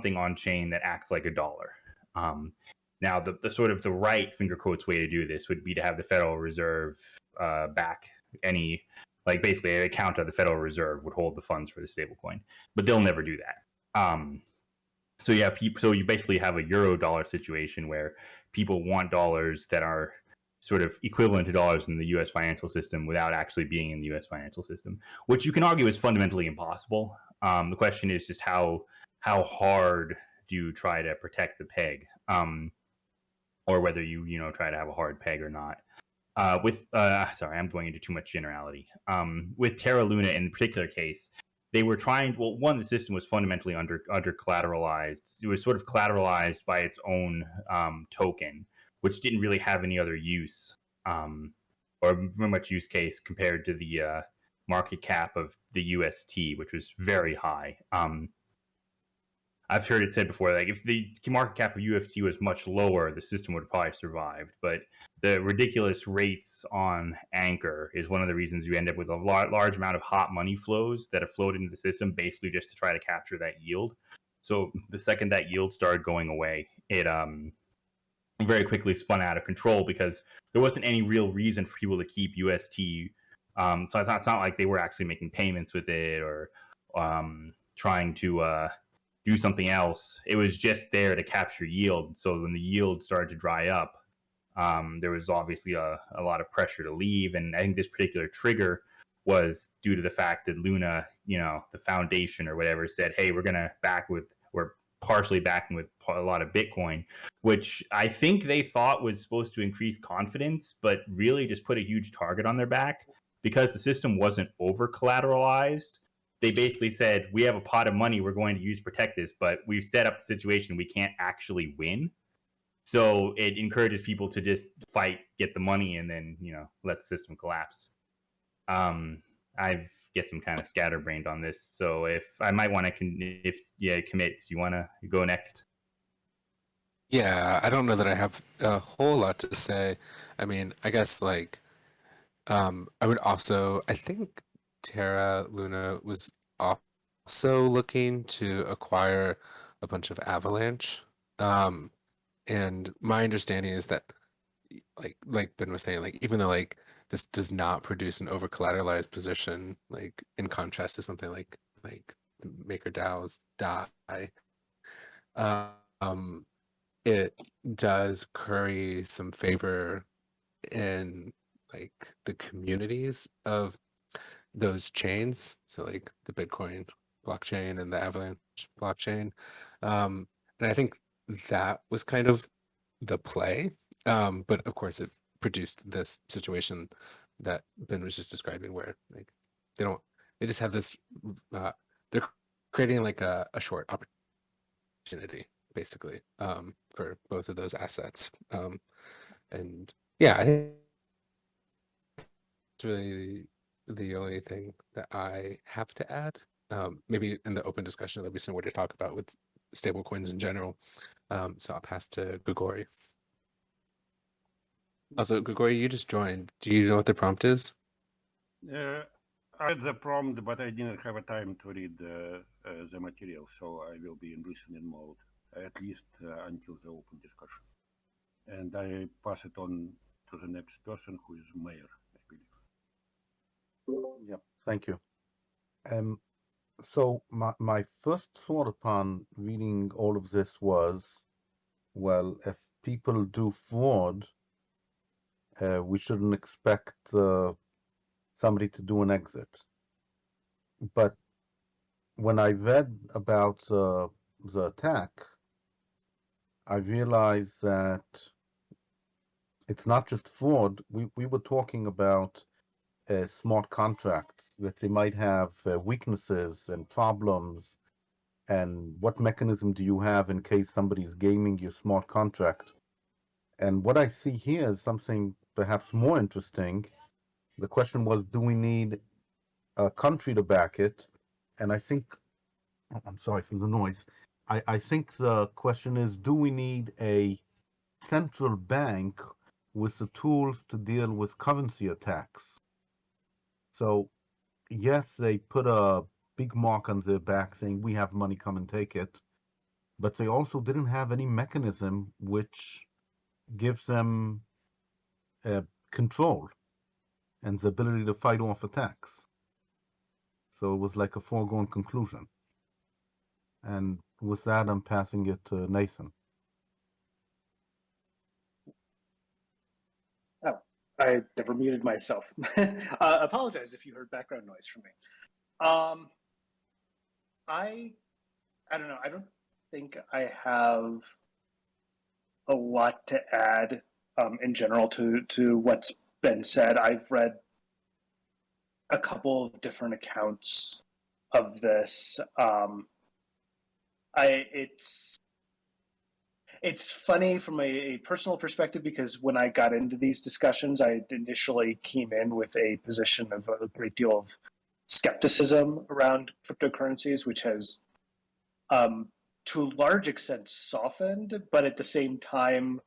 something on chain that acts like a dollar. Now, the sort of the right finger quotes way to do this would be to have the Federal Reserve back any, like basically an account of the Federal Reserve would hold the funds for the stablecoin, but they'll never do that. So you basically have a euro dollar situation where people want dollars that are sort of equivalent to dollars in the U.S. financial system without actually being in the U.S. financial system, which you can argue is fundamentally impossible. The question is just how hard do you try to protect the peg, or whether you try to have a hard peg or not. Sorry, I'm going into too much generality. With Terra Luna in the particular case, they were trying. Well, one, the system was fundamentally under collateralized. It was sort of collateralized by its own token, which didn't really have any other use, or very much use case compared to the market cap of the UST, which was very high. I've heard it said before, like if the market cap of UFT was much lower, the system would have probably survived. But the ridiculous rates on Anchor is one of the reasons you end up with a large amount of hot money flows that have flowed into the system, basically just to try to capture that yield. So the second that yield started going away, it very quickly spun out of control because there wasn't any real reason for people to keep UST. So it's not like they were actually making payments with it or trying to do something else. It was just there to capture yield. So when the yield started to dry up, there was obviously a lot of pressure to leave. And I think this particular trigger was due to the fact that Luna, the foundation or whatever, said, hey, we're partially backing with a lot of Bitcoin, which I think they thought was supposed to increase confidence, but really just put a huge target on their back because the system wasn't over collateralized. They basically said, we have a pot of money we're going to use to protect this, but we've set up the situation we can't actually win. So it encourages people to just fight, get the money, and then, let the system collapse. I guess I'm kind of scatterbrained on this. So if I might want to, commit, do you want to go next? Yeah, I don't know that I have a whole lot to say. I mean, I guess like I would also, I think Terra Luna was also looking to acquire a bunch of Avalanche. And my understanding is that like Ben was saying, like even though like this does not produce an over collateralized position, like in contrast to something like MakerDAO's DAI, um, it does curry some favor in like the communities of those chains. So like the Bitcoin blockchain and the Avalanche blockchain. And I think that was kind of the play. But of course it produced this situation that Ben was just describing where like they just have this they're creating like a short opportunity basically for both of those assets. And yeah, I think it's really the only thing that I have to add. Maybe in the open discussion there'll be some more to talk about with stable coins in general. So I'll pass to Grigori. Also, Grigori, you just joined. Do you know what the prompt is? I read the prompt, but I didn't have a time to read the material, so I will be in listening mode, at least until the open discussion. And I pass it on to the next person, who is Mayor, I believe. Yeah, thank you. So my first thought upon reading all of this was, well, if people do fraud, we shouldn't expect somebody to do an exit. But when I read about the attack, I realized that it's not just fraud. We were talking about smart contracts, that they might have weaknesses and problems, and what mechanism do you have in case somebody's gaming your smart contract? And what I see here is something perhaps more interesting. The question was, do we need a country to back it? And I think, I'm sorry for the noise, I think the question is, do we need a central bank with the tools to deal with currency attacks? So yes, they put a big mark on their back saying, we have money, come and take it. but they also didn't have any mechanism which gives them control and the ability to fight off attacks. So it was like a foregone conclusion. And with that, I'm passing it to Nathan. Oh, I never muted myself. Apologize if you heard background noise from me. I don't know. I don't think I have a lot to add in general to what's been said. I've read a couple of different accounts of this. It's funny from a personal perspective because when I got into these discussions, I initially came in with a position of a great deal of skepticism around cryptocurrencies, which has, to a large extent, softened, but at the same time,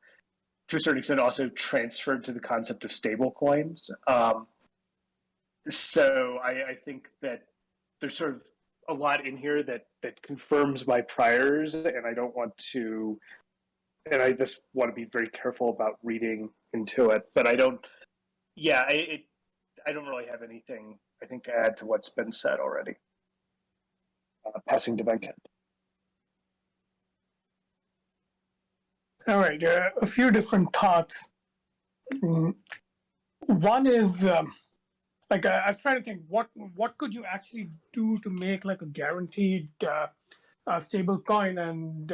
to a certain extent, also transferred to the concept of stablecoins. So I think that there's sort of a lot in here that confirms my priors, and I don't want to, and I just want to be very careful about reading into it. But I don't really have anything, I think, to add to what's been said already. Passing to Venkat. All right, a few different thoughts. One is I was trying to think what could you actually do to make like a guaranteed stable coin, and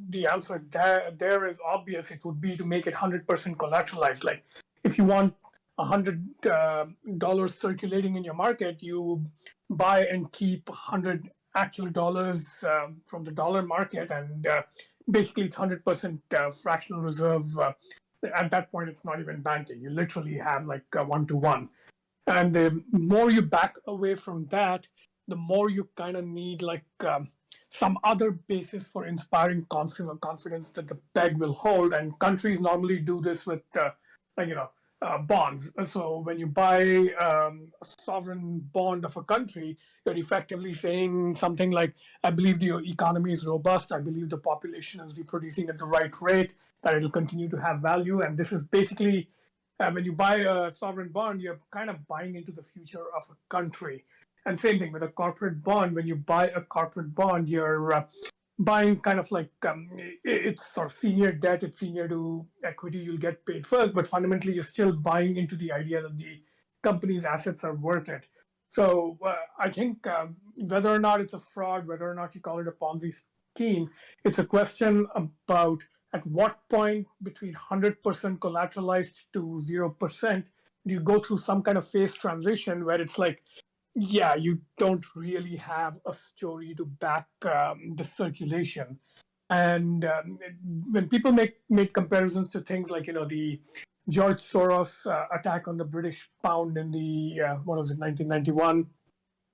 the answer there is obvious. It would be to make it 100% collateralized. Like if you want $100 circulating in your market, you buy and keep 100 actual dollars from the dollar market, and basically it's 100% fractional reserve. At that point, it's not even banking. You literally have like a one-to-one. And the more you back away from that, the more you kind of need like some other basis for inspiring consumer confidence that the peg will hold. And countries normally do this with, bonds. So when you buy a sovereign bond of a country, you're effectively saying something like, I believe the economy is robust. I believe the population is reproducing at the right rate, that it'll continue to have value. And this is basically, when you buy a sovereign bond, you're kind of buying into the future of a country. And same thing with a corporate bond. When you buy a corporate bond, you're buying kind of like it's sort of senior debt, it's senior to equity, you'll get paid first, but fundamentally you're still buying into the idea that the company's assets are worth it. So I think whether or not it's a fraud, whether or not you call it a Ponzi scheme, it's a question about at what point between 100% collateralized to 0% do you go through some kind of phase transition where it's like, yeah, you don't really have a story to back the circulation. And when people make comparisons to things like, the George Soros attack on the British pound in the, 1991,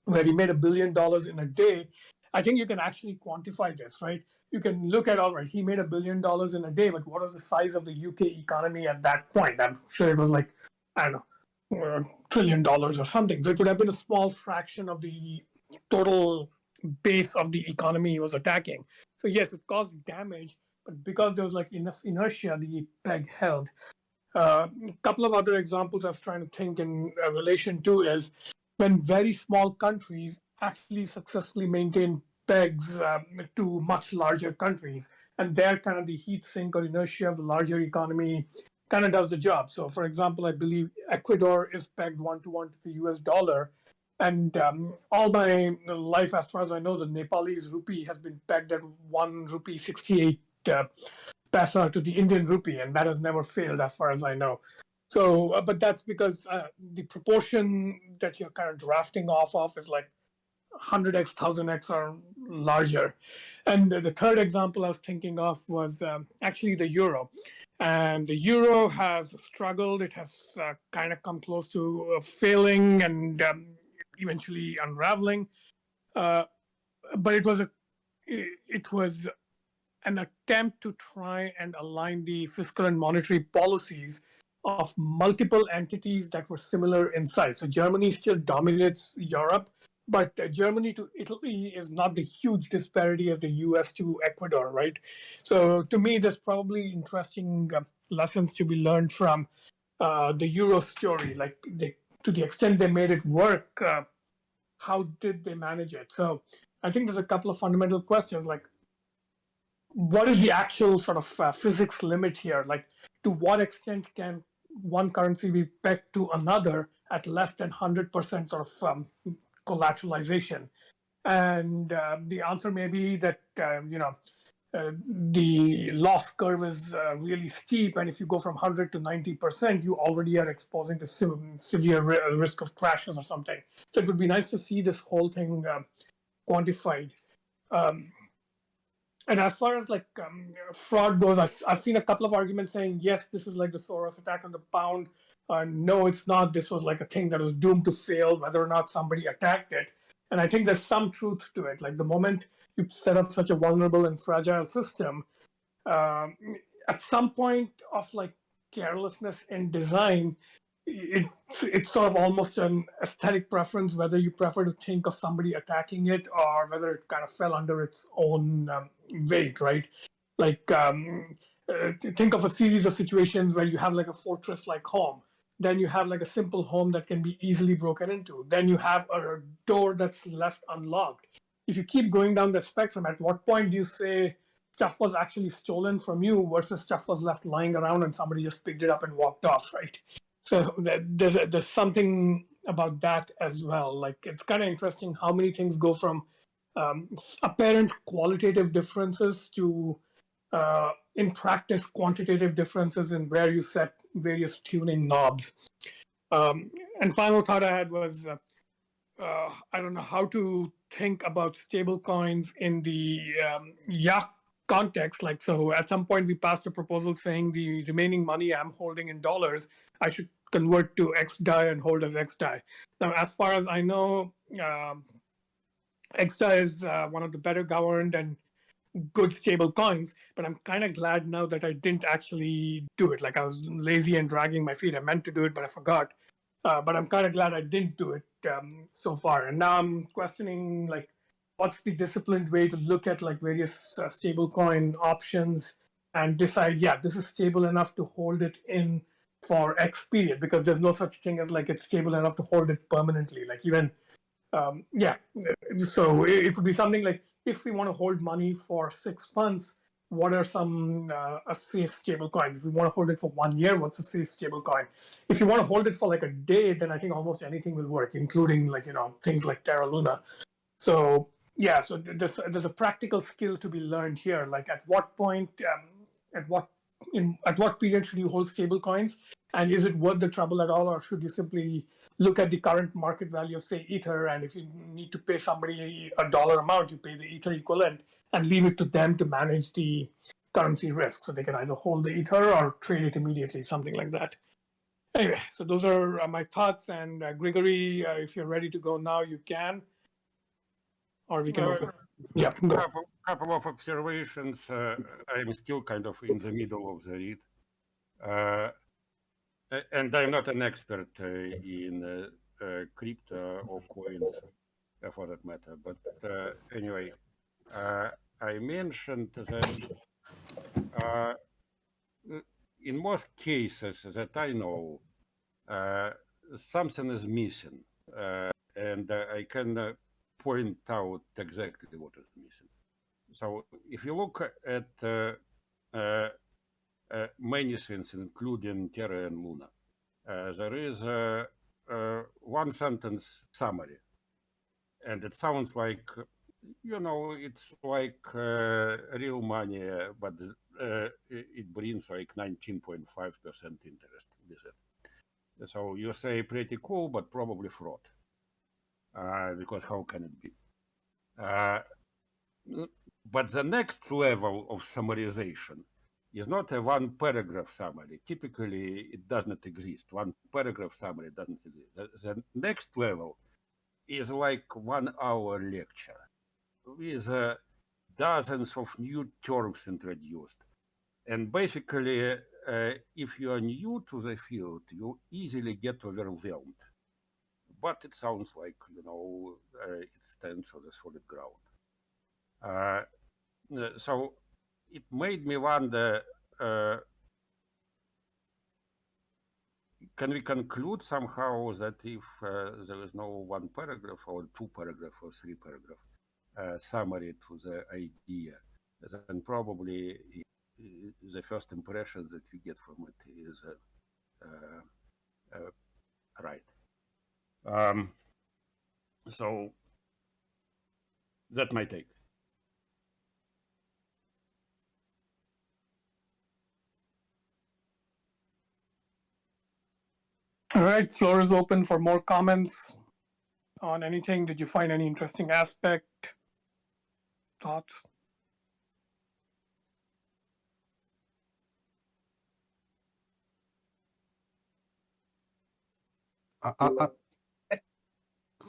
where he made $1 billion in a day, I think you can actually quantify this, right? You can look at, all right, he made $1 billion in a day, but what was the size of the UK economy at that point? I'm sure it was like, I don't know, $1 trillion or something. So it would have been a small fraction of the total base of the economy he was attacking. So yes, it caused damage, but because there was like enough inertia, the peg held. A couple of other examples I was trying to think in relation to is when very small countries actually successfully maintain pegs to much larger countries, and there kind of the heat sink or inertia of the larger economy kind of does the job. So for example, I believe Ecuador is pegged 1-to-1 to the US dollar. And all my life, as far as I know, the Nepalese rupee has been pegged at 1 rupee 68 paisa to the Indian rupee, and that has never failed as far as I know. So, but that's because the proportion that you're kind of drafting off of is like 100x, 1000x or larger. And the third example I was thinking of was actually the euro. And the euro has struggled. It has kind of come close to failing and eventually unraveling. But it was an attempt to try and align the fiscal and monetary policies of multiple entities that were similar in size. So Germany still dominates Europe, but Germany to Italy is not the huge disparity as the US to Ecuador, right? So to me, there's probably interesting lessons to be learned from the Euro story. Like to the extent they made it work, how did they manage it? So I think there's a couple of fundamental questions, like what is the actual sort of physics limit here? Like to what extent can one currency be pegged to another at less than 100% sort of collateralization? And the answer may be that the loss curve is really steep, and if you go from 100 to 90%, you already are exposing to severe risk of crashes or something. So it would be nice to see this whole thing quantified. And as far as like fraud goes, I've seen a couple of arguments saying, yes, this is like the Soros attack on the pound. No, it's not. This was like a thing that was doomed to fail, whether or not somebody attacked it. And I think there's some truth to it. Like the moment you set up such a vulnerable and fragile system, um, at some point of like carelessness in design, it's sort of almost an aesthetic preference whether you prefer to think of somebody attacking it or whether it kind of fell under its own weight, right? Like think of a series of situations where you have like a fortress like home, then you have like a simple home that can be easily broken into, then you have a door that's left unlocked. If you keep going down that spectrum, at what point do you say stuff was actually stolen from you versus stuff was left lying around and somebody just picked it up and walked off, right? So there's something about that as well. Like it's kind of interesting how many things go from apparent qualitative differences to in practice quantitative differences in where you set various tuning knobs. And final thought I had was I don't know how to think about stable coins in the Yak context. Like, so at some point we passed a proposal saying the remaining money I'm holding in dollars, I should convert to XDAI and hold as XDAI. Now, as far as I know, XDAI is one of the better governed and good stable coins, but I'm kind of glad now that I didn't actually do it. Like I was lazy and dragging my feet. I meant to do it, but I forgot. But I'm kind of glad I didn't do it so far. And now I'm questioning like, what's the disciplined way to look at like various stablecoin options and decide, yeah, this is stable enough to hold it in for X period, because there's no such thing as like it's stable enough to hold it permanently. Like even, yeah. So it would be something like, if we want to hold money for 6 months, what are some safe stable coins? If we want to hold it for 1 year, what's a safe stable coin? If you want to hold it for like a day, then I think almost anything will work, including like, things like Terra Luna. So yeah, so there's a practical skill to be learned here. Like at what point, at what period should you hold stable coins? And is it worth the trouble at all? Or should you simply look at the current market value of, say, Ether, and if you need to pay somebody a dollar amount, you pay the Ether equivalent and leave it to them to manage the currency risk. So they can either hold the Ether or trade it immediately, something like that. Anyway, so those are my thoughts. And Grigory, if you're ready to go now, you can. Or we can open. Yeah, go. Couple of observations. I'm still kind of in the middle of the read. And I'm not an expert in crypto or coins for that matter. But anyway, I mentioned that in most cases that I know, something is missing. And I can point out exactly what is missing. So if you look at many things, including Terra and Luna, there is one sentence summary, and it sounds like, it's like real money, but it brings like 19.5% interest with it. So you say pretty cool, but probably fraud, because how can it be? But the next level of summarization is not a one paragraph summary. Typically, it does not exist. One paragraph summary doesn't exist. The next level is like 1 hour lecture with dozens of new terms introduced. And basically, if you are new to the field, you easily get overwhelmed but it sounds like, it stands on a solid ground. So it made me wonder, can we conclude somehow that if there is no one paragraph or two paragraph or three paragraph summary to the idea, then probably the first impression that we get from it is right. So that my take. All right, floor is open for more comments on anything. Did you find any interesting aspect? Thoughts?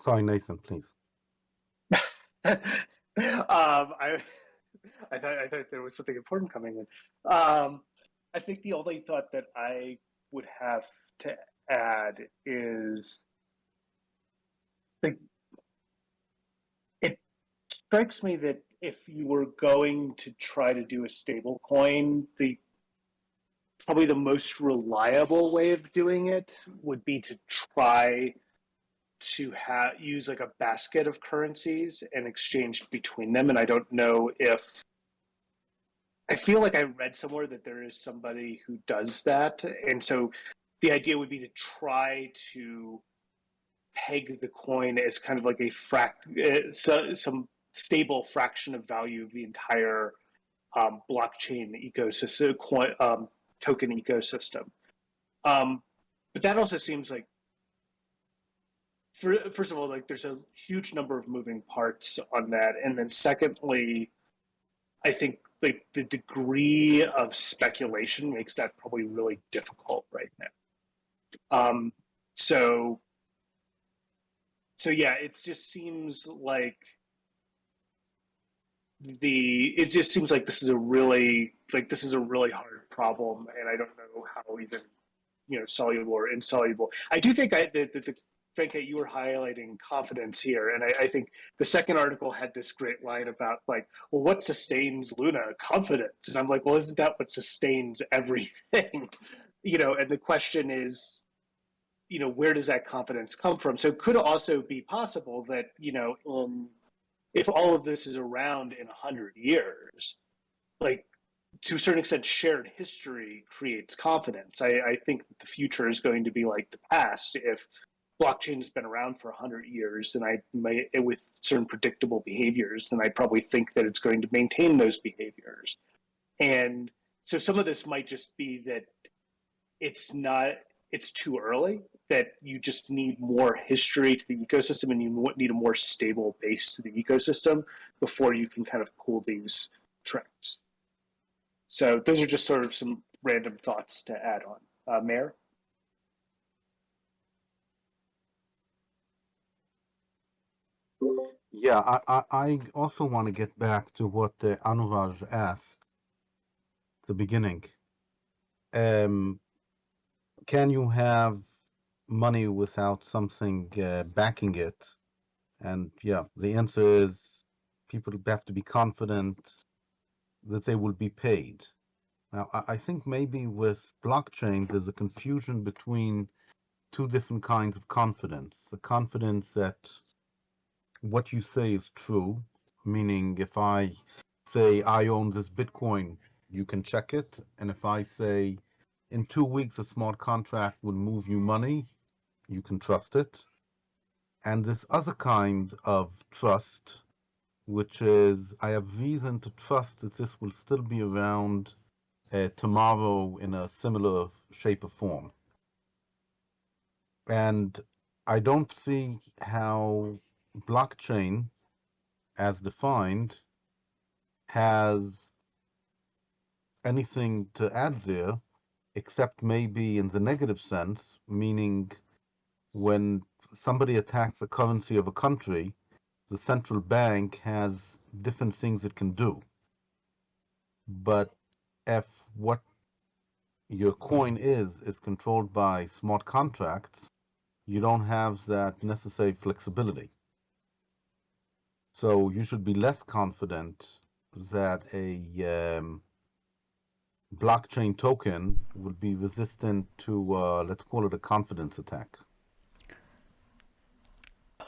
Sorry, Nathan, please. I thought there was something important coming in. I think the only thought that I would have to add is it strikes me that if you were going to try to do a stable coin, probably the most reliable way of doing it would be to try to use like a basket of currencies and exchange between them. And I don't know if I feel like I read somewhere that there is somebody who does that. And so the idea would be to try to peg the coin as kind of like some stable fraction of value of the entire blockchain ecosystem, token ecosystem. But that also seems like, first of all, like there's a huge number of moving parts on that. And then secondly, I think like the degree of speculation makes that probably really difficult right now. So yeah, it just seems like this is a really hard problem, and I don't know how even soluble or insoluble. I do think that Venkat, you were highlighting confidence here, and I think the second article had this great line about like, well, what sustains Luna? Confidence, and I'm like, well, isn't that what sustains everything? And the question is, where does that confidence come from? So it could also be possible that if all of this is around in 100 years, like to a certain extent, shared history creates confidence. I think that the future is going to be like the past. If blockchain has been around for 100 years, and with certain predictable behaviors, then I probably think that it's going to maintain those behaviors. And so some of this might just be that it's too early, that you just need more history to the ecosystem and you need a more stable base to the ecosystem before you can kind of pull these trends. So those are just sort of some random thoughts to add on. Mayor? Yeah, I also want to get back to what Anuraj asked at the beginning. Can you have money without something backing it? And yeah, the answer is people have to be confident that they will be paid. Now, I think maybe with blockchain, there's a confusion between two different kinds of confidence. The confidence that what you say is true, meaning if I say I own this Bitcoin, you can check it. And if I say in 2 weeks a smart contract will move you money, you can trust it. And this other kind of trust, which is I have reason to trust that this will still be around tomorrow in a similar shape or form. And I don't see how blockchain, as defined, has anything to add there, except maybe in the negative sense, meaning when somebody attacks the currency of a country, the central bank has different things it can do. But if what your coin is controlled by smart contracts, you don't have that necessary flexibility. So you should be less confident that a blockchain token will be resistant to, let's call it a confidence attack.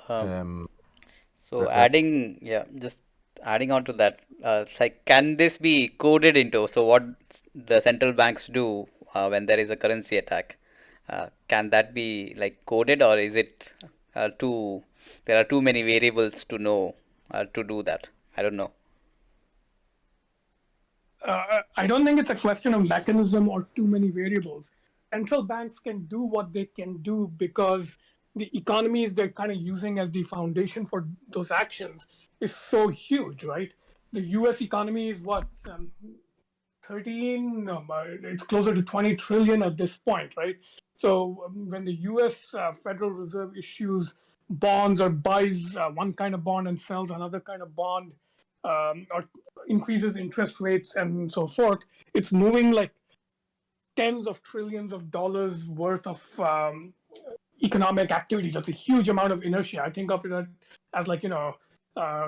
Um, So That's just adding on to that, it's like, can this be coded into? So what the central banks do when there is a currency attack, can that be like coded, or is it too? There are too many variables to know to do that. I don't know. I don't think it's a question of mechanism or too many variables. Central banks can do what they can do because the economies they're kind of using as the foundation for those actions is so huge, right? The US economy is what, 13, it's closer to 20 trillion at this point, right? So when the US Federal Reserve issues bonds or buys one kind of bond and sells another kind of bond, or increases interest rates and so forth, it's moving like tens of trillions of dollars worth of economic activity. That's a huge amount of inertia. I think of it as like,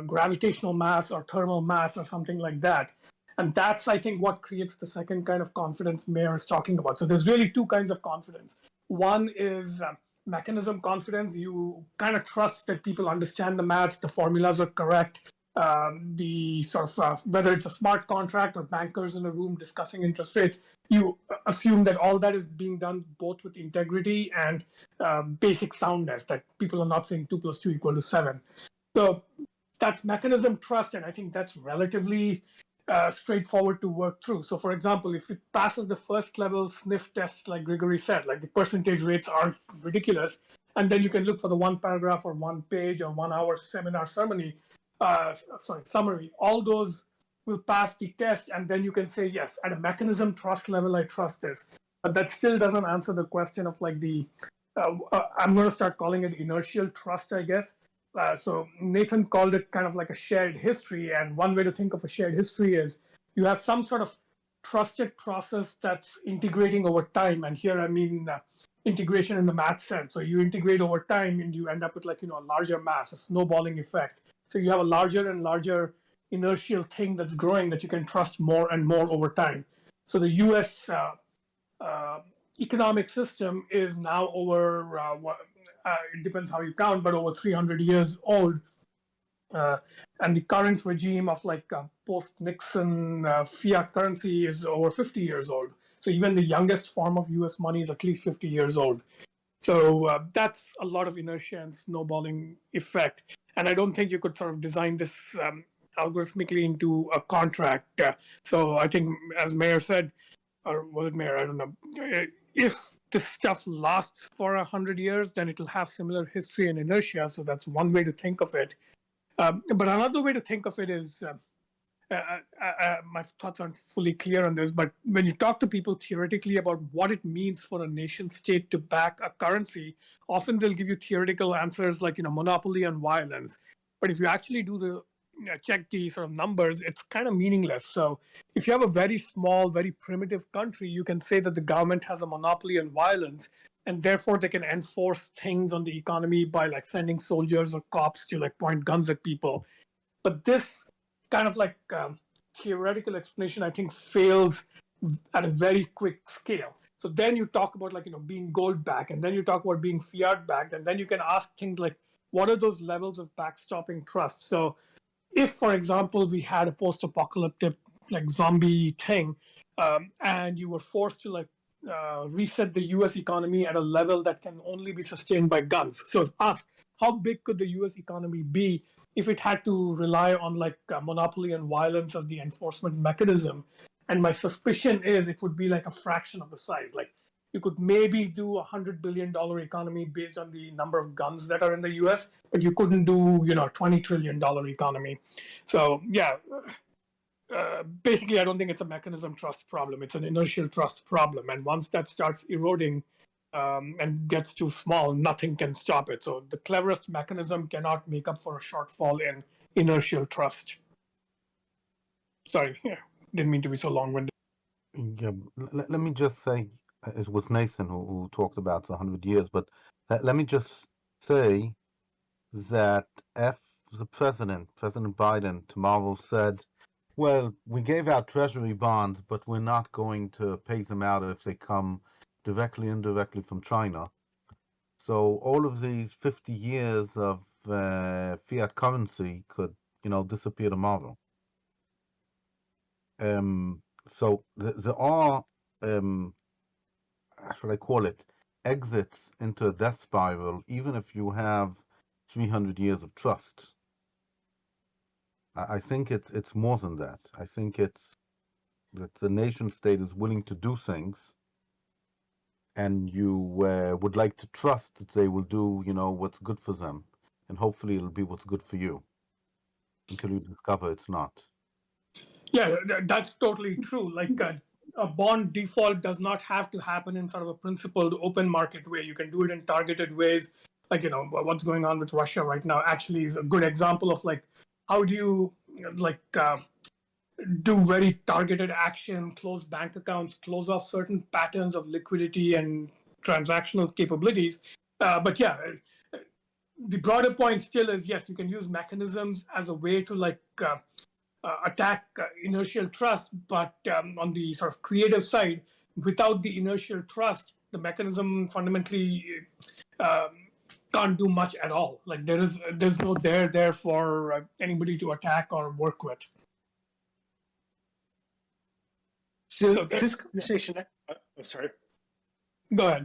gravitational mass or thermal mass or something like that. And that's, I think, what creates the second kind of confidence Mayor is talking about. So there's really two kinds of confidence. One is mechanism confidence. You kind of trust that people understand the maths, the formulas are correct. The sort of whether it's a smart contract or bankers in a room discussing interest rates, you assume that all that is being done both with integrity and basic soundness, that people are not saying 2 + 2 = 7. So that's mechanism trust, and I think that's relatively straightforward to work through. So for example, if it passes the first level sniff test, like Grigory said, like the percentage rates aren't ridiculous, and then you can look for the one paragraph or one page or 1 hour seminar summary, all those will pass the test, and then you can say, yes, at a mechanism trust level, I trust this. But that still doesn't answer the question of like I'm going to start calling it inertial trust, I guess. So Nathan called it kind of like a shared history. And one way to think of a shared history is you have some sort of trusted process that's integrating over time. And here I mean integration in the math sense. So you integrate over time and you end up with like, a larger mass, a snowballing effect. So you have a larger and larger inertial thing that's growing that you can trust more and more over time. So the US economic system is now over, it depends how you count, but over 300 years old. And the current regime of like post-Nixon fiat currency is over 50 years old. So even the youngest form of US money is at least 50 years old. So that's a lot of inertia and snowballing effect. And I don't think you could sort of design this algorithmically into a contract. So I think, as Mayor said, or was it Mayor? I don't know. If this stuff lasts for 100 years, then it'll have similar history and inertia. So that's one way to think of it. But another way to think of it is, my thoughts aren't fully clear on this, but when you talk to people theoretically about what it means for a nation state to back a currency, often they'll give you theoretical answers like, monopoly on violence. But if you actually do the check the sort of numbers, it's kind of meaningless. So if you have a very small, very primitive country, you can say that the government has a monopoly on violence, and therefore they can enforce things on the economy by like sending soldiers or cops to like point guns at people. But this kind of like theoretical explanation, I think, fails at a very quick scale. So then you talk about like, being gold backed, and then you talk about being fiat backed, and then you can ask things like, what are those levels of backstopping trust? So if, for example, we had a post-apocalyptic like zombie thing, and you were forced to like reset the U.S. economy at a level that can only be sustained by guns. So ask, how big could the U.S. economy be if it had to rely on like monopoly and violence as the enforcement mechanism? And my suspicion is it would be like a fraction of the size. Like you could maybe do $100 billion economy based on the number of guns that are in the U.S., but you couldn't do $20 trillion economy. So yeah, basically, I don't think it's a mechanism trust problem. It's an inertial trust problem, and once that starts eroding and gets too small, nothing can stop it. So the cleverest mechanism cannot make up for a shortfall in inertial trust. Sorry, didn't mean to be so long-winded. Yeah, let me just say, it was Nathan who talked about the 100 years, but let me just say that if the President Biden, tomorrow said, well, we gave out treasury bonds, but we're not going to pay them out if they come directly, indirectly from China. So all of these 50 years of fiat currency could, disappear tomorrow. So there are, how should I call it, exits into a death spiral, even if you have 300 years of trust. I think it's more than that. I think it's that the nation state is willing to do things, and you would like to trust that they will do, what's good for them, and hopefully it'll be what's good for you, until you discover it's not. Yeah, that's totally true. Like a bond default does not have to happen in sort of a principled open market way. You can do it in targeted ways. Like, what's going on with Russia right now actually is a good example of like, how do you do very targeted action, close bank accounts, close off certain patterns of liquidity and transactional capabilities. But yeah, the broader point still is, yes, you can use mechanisms as a way to attack inertial trust, but on the sort of creative side, without the inertial trust, the mechanism fundamentally can't do much at all. Like there's no there for anybody to attack or work with. So this conversation, sorry. Go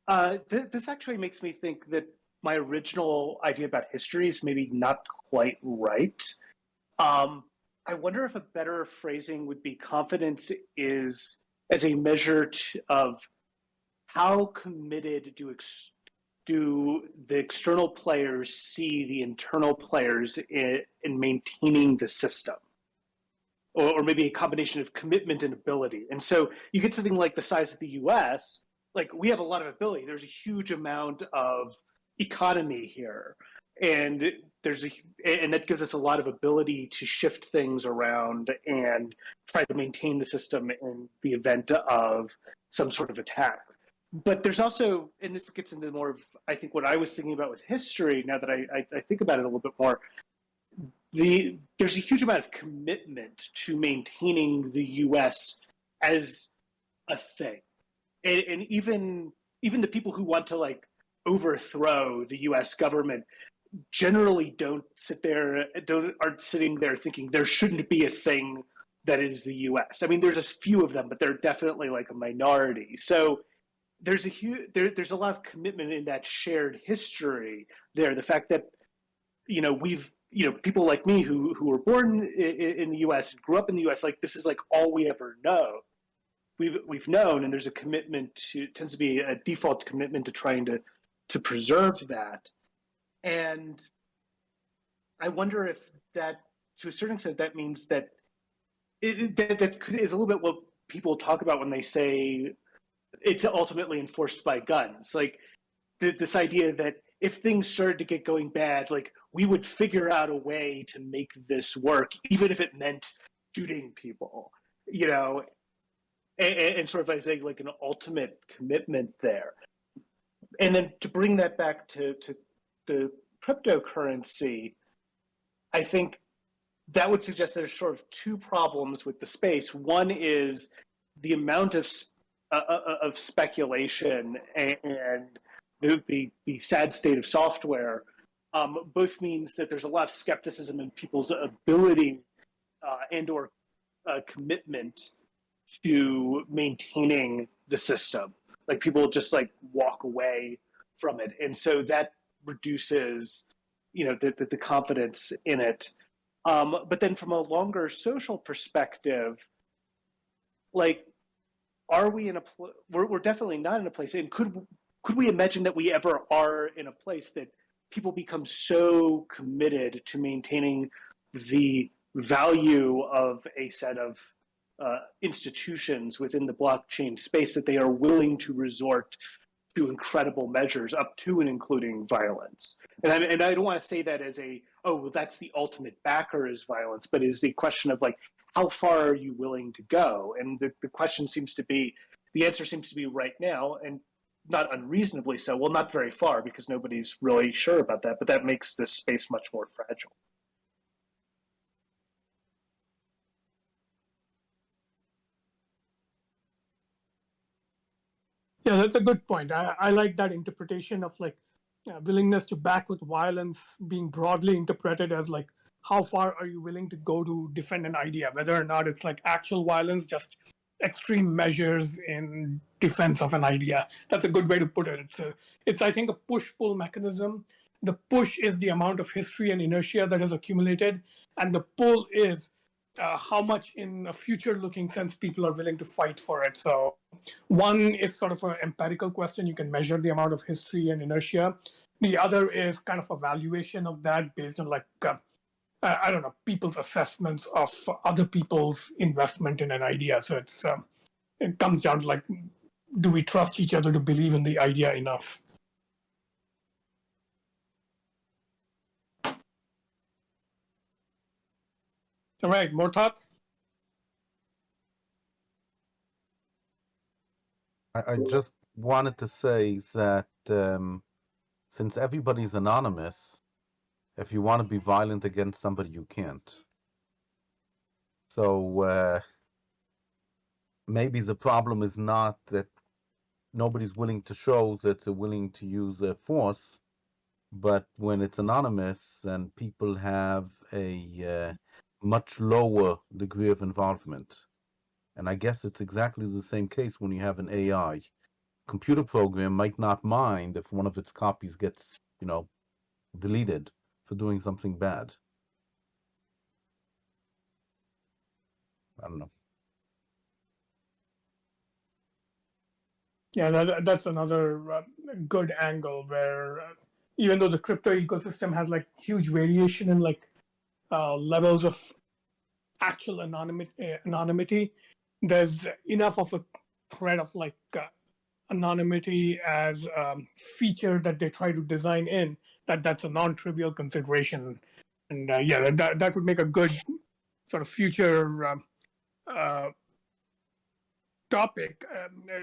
ahead. This actually makes me think that my original idea about history is maybe not quite right. I wonder if a better phrasing would be confidence is as a measure of how committed do the external players see the internal players in maintaining the system, or maybe a combination of commitment and ability. And so you get something like the size of the US, like we have a lot of ability. There's a huge amount of economy here. And that gives us a lot of ability to shift things around and try to maintain the system in the event of some sort of attack. But there's also, and this gets into more of, I think, what I was thinking about with history, now that I think about it a little bit more, there's a huge amount of commitment to maintaining the US as a thing. And even the people who want to overthrow the US government generally aren't sitting there thinking there shouldn't be a thing that is the US. I mean, there's a few of them, but they're definitely like a minority. So there's a lot of commitment in that shared history there. The fact that, people like me who were born in the US and grew up in the US, like this is like all we ever know. We've known, and there's a commitment tends to be a default commitment to trying to preserve that. And I wonder if that, to a certain extent, that means that that is a little bit what people talk about when they say it's ultimately enforced by guns. Like this idea that if things started to get going bad, like we would figure out a way to make this work, even if it meant shooting people, and sort of as like an ultimate commitment there. And then to bring that back to the cryptocurrency, I think that would suggest there's sort of two problems with the space. One is the amount of speculation and the sad state of software. Both means that there's a lot of skepticism in people's ability and or commitment to maintaining the system. Like people just walk away from it, and so that reduces the confidence in it. But then from a longer social perspective, are we in we're definitely not in a place, and could we imagine that we ever are in a place that people become so committed to maintaining the value of a set of institutions within the blockchain space that they are willing to resort to incredible measures up to and including violence. And I don't want to say that as that's the ultimate backer is violence, but is the question of how far are you willing to go? And the question seems to be, the answer seems to be right now, and not unreasonably so. Well, not very far, because nobody's really sure about that, but that makes this space much more fragile. Yeah, that's a good point. I like that interpretation of like willingness to back with violence being broadly interpreted as like how far are you willing to go to defend an idea, whether or not it's like actual violence, just extreme measures in defense of an idea. That's a good way to put it. It's I think a push-pull mechanism. The push is the amount of history and inertia that has accumulated, and the pull is how much in a future-looking sense people are willing to fight for it. So one is sort of an empirical question. You can measure the amount of history and inertia. The other is kind of a valuation of that based on like, I don't know, people's assessments of other people's investment in an idea. So it comes down to like, do we trust each other to believe in the idea enough? All right, more thoughts? I just wanted to say that since everybody's anonymous, if you want to be violent against somebody, you can't. So maybe the problem is not that nobody's willing to show that they're willing to use force, but when it's anonymous and people have a much lower degree of involvement. And I guess it's exactly the same case when you have an AI. Computer program might not mind if one of its copies gets, deleted for doing something bad. I don't know. Yeah, that's another good angle where even though the crypto ecosystem has like huge variation in like levels of actual anonymity, there's enough of a thread of like anonymity as feature that they try to design in that's a non-trivial consideration. And yeah, that would make a good sort of future topic.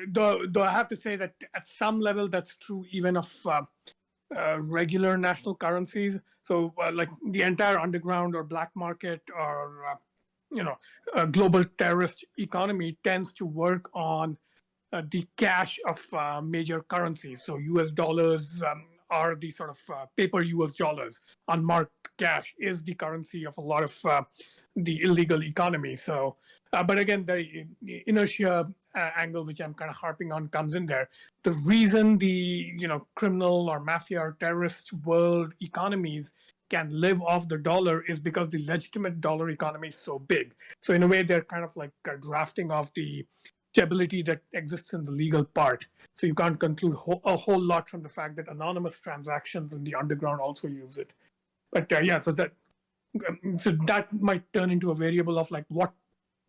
Though I have to say that at some level that's true even of regular national currencies. So like the entire underground or black market or global terrorist economy tends to work on the cash of major currencies. So US dollars are the sort of paper US dollars. Unmarked cash is the currency of a lot of the illegal economy. So, but again, the inertia angle, which I'm kind of harping on, comes in there. The reason the criminal or mafia or terrorist world economies can live off the dollar is because the legitimate dollar economy is so big. So in a way, they're kind of like drafting off the stability that exists in the legal part. So you can't conclude a whole lot from the fact that anonymous transactions in the underground also use it. But yeah, so that might turn into a variable of like what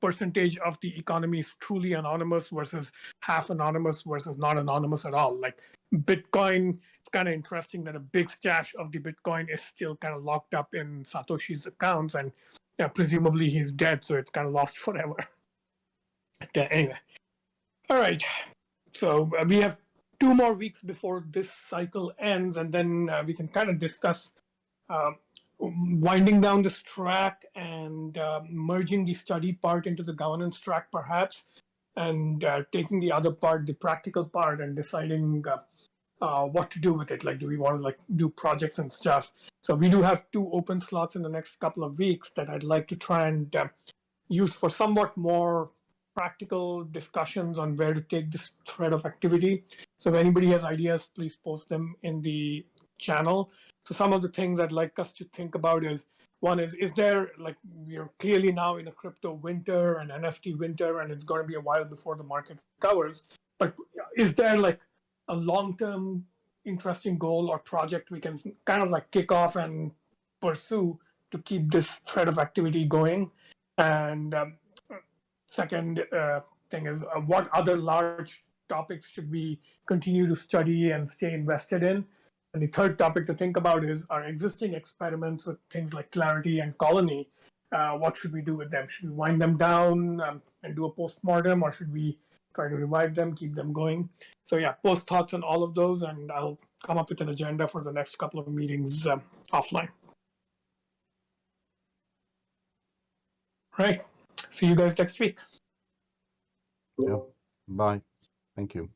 percentage of the economy is truly anonymous versus half anonymous versus not anonymous at all. Like Bitcoin, it's kind of interesting that a big stash of the Bitcoin is still kind of locked up in Satoshi's accounts, and presumably he's dead, so it's kind of lost forever. But anyway, all right. So we have 2 more weeks before this cycle ends, and then we can kind of discuss winding down this track and merging the study part into the governance track, perhaps, and taking the other part, the practical part, and deciding what to do with it. Like, do we want to like do projects and stuff? So we do have 2 open slots in the next couple of weeks that I'd like to try and use for somewhat more practical discussions on where to take this thread of activity. So if anybody has ideas, please post them in the channel. So some of the things I'd like us to think about is, one is there, like, we're clearly now in a crypto winter and NFT winter, and it's going to be a while before the market recovers. But is there like a long-term interesting goal or project we can kind of like kick off and pursue to keep this thread of activity going? And second thing is, what other large topics should we continue to study and stay invested in? And the third topic to think about is our existing experiments with things like Clarity and Colony. What should we do with them? Should we wind them down and do a postmortem, or should we try to revive them, keep them going. So yeah, post thoughts on all of those, and I'll come up with an agenda for the next couple of meetings offline. Right. See you guys next week. Yeah. Bye. Thank you.